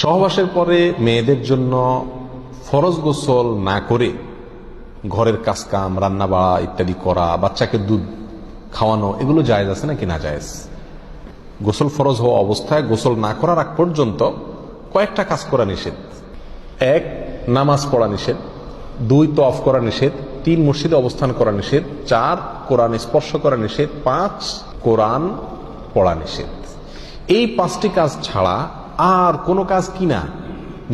সহবাসের পরে মেয়েদের জন্য ফরজ গোসল না করে ঘরের কাজকাম, রান্না বাড়া ইত্যাদি করা, বাচ্চাকে দুধ খাওয়ানো, এগুলো জায়েজ আছে নাকি না জায়েজ? গোসল ফরজ হওয়া অবস্থায় গোসল না করার আগ পর্যন্ত কয়েকটা কাজ করা নিষেধ। 1, নামাজ পড়া নিষেধ। 2, তওয়াফ করা নিষেধ। 3, মসজিদে অবস্থান করা নিষেধ। 4, কোরআন স্পর্শ করা নিষেধ। 5, কোরআন পড়া নিষেধ। এই 5টি কাজ ছাড়া আর কোনো কাজ কিনা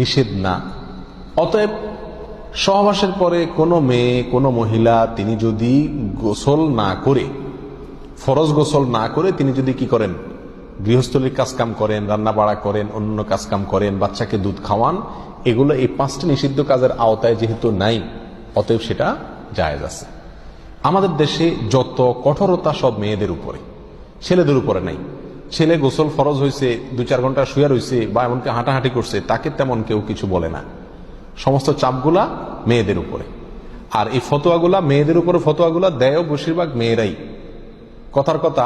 নিষেধ না। অতএব সহবাসের পরে কোনো মেয়ে, কোনো মহিলা তিনি যদি গোসল না করে, ফরজ গোসল না করে তিনি যদি কি করেন, গৃহস্থলীর কাজকাম করেন, রান্না বাড়া করেন, অন্য কাজকাম করেন, বাচ্চাকে দুধ খাওয়ান, এগুলো এই 5টি নিষিদ্ধ কাজের আওতায় যেহেতু নাই, অতএব সেটা জায়েজ আছে। আমাদের দেশে যত কঠোরতা সব মেয়েদের উপরে, ছেলেদের উপরে নাই। ছেলে গোসল ফরজ হয়েছে, 2-4 ঘন্টা শুয়ে রয়েছে বা এমনকি হাঁটাহাঁটি করছে, তাকে তেমন কেউ কিছু বলে না। সমস্ত চাপগুলা মেয়েদের উপরে। আর এই ফতোয়াগুলা মেয়েদের উপরে, ফতোয়াগুলা দেয় বেশিরভাগ মেয়েরাই। কথার কথা,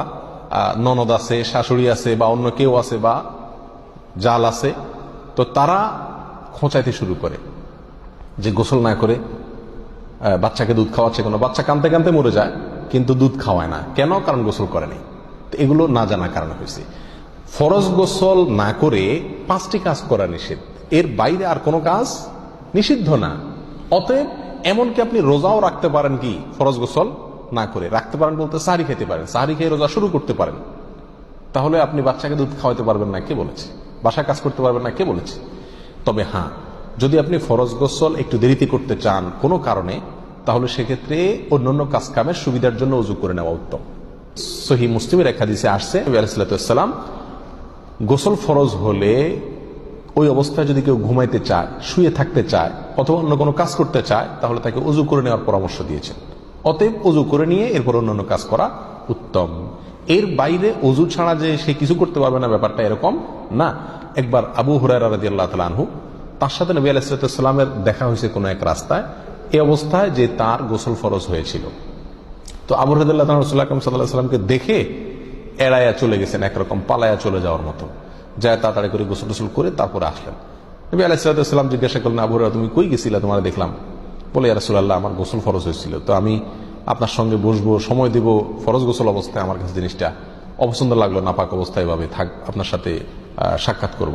ননদ আছে, শাশুড়ি আছে বা অন্য কেউ আছে বা জাল আছে, তো তারা খোঁচাইতে শুরু করে যে গোসল না করে বাচ্চাকে দুধ খাওয়াচ্ছে। কোনো বাচ্চা কানতে কানতে মরে যায় কিন্তু দুধ খাওয়ায় না, কেন? কারণ গোসল করেনি। তো এগুলো না জানা কারণে হয়েছে। ফরজ গোসল না করে 5টি কাজ করা নিষেধ, এর বাইরে আর কোনো কাজ নিষিদ্ধ না। অতএব এমনকি আপনি রোজাও রাখতে পারেন, কি ফরজ গোসল না করে রাখতে পারেন বলতে সাহরি খেতে পারেন, সাহরি খেয়ে রোজা শুরু করতে পারেন। তাহলে আপনি বাচ্চাকে দুধ খাওয়াতে পারবেন না, কে বলেছে? বাসায় কাজ করতে পারবেন না, কে বলেছে? তবে হ্যাঁ, যদি আপনি ফরজ গোসল একটু দেরিতে করতে চান কোনো কারণে, তাহলে সেক্ষেত্রে অন্যান্য কাজ কামের সুবিধার জন্য ওযু করে নেওয়া উত্তম। সহিহ মুসলিমের এক হাদিসে আসছে, নবী আলাইহিস সালাম গোসল ফরজ হলে ওই অবস্থায় যদি কেউ ঘুমাইতে চায়, শুয়ে থাকতে চায় অথবা অন্য কোনো কাজ করতে চায়, তাহলে তাকে ওযু করে নেওয়ার পরামর্শ দিয়েছেন। অতএব ওযু করে নিয়ে এরপর অন্যান্য কাজ করা উত্তম। এর বাইরে ওযু ছাড়া যে সে কিছু করতে পারবে না, ব্যাপারটা এরকম না। একবার আবু হুরায়রা রাদিয়াল্লাহু তাআলা আনহু, তার সাথে নবী আলাইহিস সালামের দেখা হয়েছে কোনো এক রাস্তায়, এই অবস্থায় যে তার গোসল ফরজ হয়েছিল। তো আবু হুরায়রা রাদিয়াল্লাহু তাআলা রাসূলুল্লাহ সাল্লাল্লাহু আলাইহি ওয়াসাল্লামকে দেখে এড়াইয়া চলে গেছেন, একরকম পালায়া চলে যাওয়ার মতো, যায় তাড়াতাড়ি করে গোসল টোসল করে তারপরে আসলেন। নবী আলাইহিস সালাম জিজ্ঞাসা করলেন, আবু হুরায়রা তুমি কই গেছিলা, তোমার দেখলাম? বলে, ইয়া রাসূলুল্লাহ, আমার গোসল ফরজ হয়েছিল, তো আমি আপনার সঙ্গে বসবো, সময় দেব, ফরজ গোসল অবস্থায় আমার কাছে জিনিসটা অপছন্দ লাগলো, নাপাক অবস্থায় ভাবে থাক, আপনার সাথে সাক্ষাৎ করব।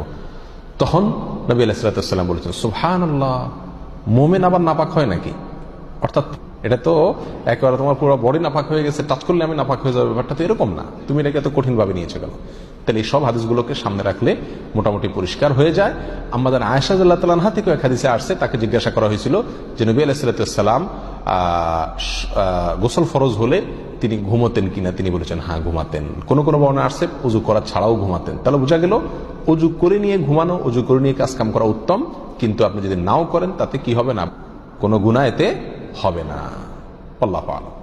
তখন নবী আলাইহিস সালাম বলেছেন, সুবহানাল্লাহ, মুমিন আবার নাপাক হয় নাকি? অর্থাৎ এটা তো একেবারে তোমার পুরো বডি নাপাক হয়ে গেছে, টাচ করলে আমি নাপাক হয়ে যাবে, ব্যাপারটা তো এরকম না, তুমি এটাকে এত কঠিন ভাবে নিয়েছো কেন? তাহলে এই সব হাদিসগুলোকে সামনে রাখলে মোটামুটি পরিষ্কার হয়ে যায়। আমাদের আয়েশা রাদিয়াল্লাহু তাআলা আনহা থেকে এক হাদিসে আসছে, তাকে জিজ্ঞাসা করা হয়েছিল যে নবী আলাইহিস সালাম গোসল ফরজ হলে তিনি ঘুমাতেন কিনা, তিনি বলেছেন হ্যাঁ ঘুমাতেন। কোন কোন বর্ণনা আসছে ওযু করা ছাড়াও ঘুমাতেন। তাহলে বোঝা গেল ওযু করে নিয়ে ঘুমানো, ওযু করে নিয়ে কাজ কাম করা উত্তম, কিন্তু আপনি যদি নাও করেন তাতে কি হবে না, কোনো গুনাহ এতে হবে না। আল্লাহু আ'লাম।